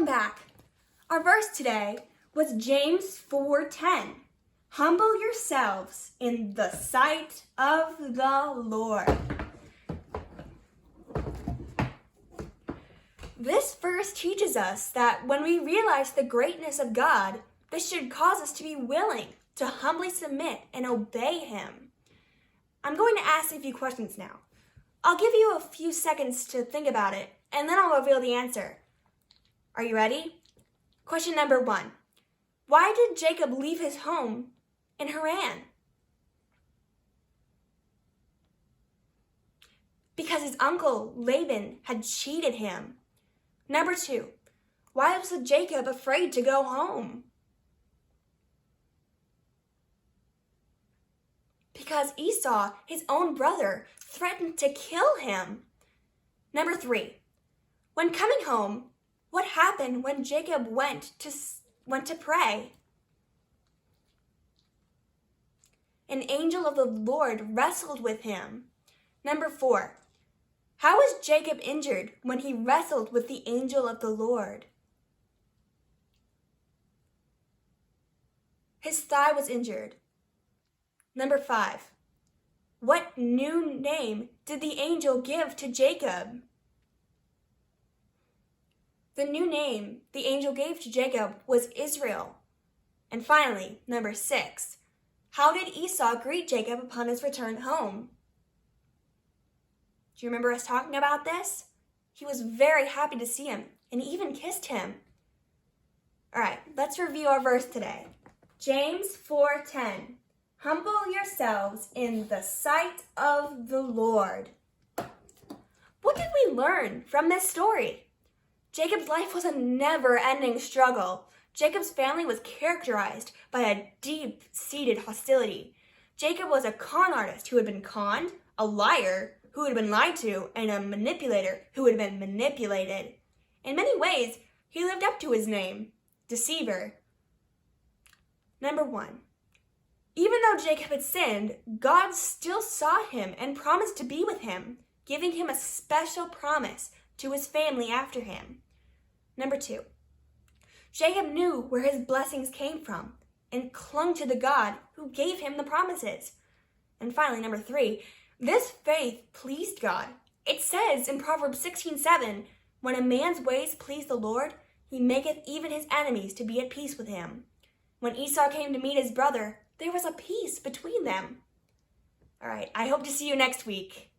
welcome back. Our verse today was James 4:10. Humble yourselves in the sight of the Lord. This verse teaches us that when we realize the greatness of God, this should cause us to be willing to humbly submit and obey Him. I'm going to ask a few questions now. I'll give you a few seconds to think about it, and then I'll reveal the answer. Are you ready? Question number 1. Why did Jacob leave his home in Haran? Because his uncle Laban had cheated him. Number 2. Why was Jacob afraid to go home? Because Esau, his own brother, threatened to kill him. Number 3. When coming home, what happened when Jacob went to pray? An angel of the Lord wrestled with him. Number 4. How was Jacob injured when he wrestled with the angel of the Lord? His thigh was injured. Number 5. What new name did the angel give to Jacob? The new name the angel gave to Jacob was Israel. And finally, number 6. How did Esau greet Jacob upon his return home? Do you remember us talking about this? He was very happy to see him and even kissed him. All right, let's review our verse today. James 4:10. Humble yourselves in the sight of the Lord. What did we learn from this story? Jacob's life was a never-ending struggle. Jacob's family was characterized by a deep-seated hostility. Jacob was a con artist who had been conned, a liar who had been lied to, and a manipulator who had been manipulated. In many ways, he lived up to his name, deceiver. Number 1. Even though Jacob had sinned, God still sought him and promised to be with him, giving him a special promise to his family after him. Number 2. Jacob knew where his blessings came from and clung to the God who gave him the promises. And finally, number 3, this faith pleased God. It says in Proverbs 16:7, when a man's ways please the Lord, he maketh even his enemies to be at peace with him. When Esau came to meet his brother, there was a peace between them. All right, I hope to see you next week.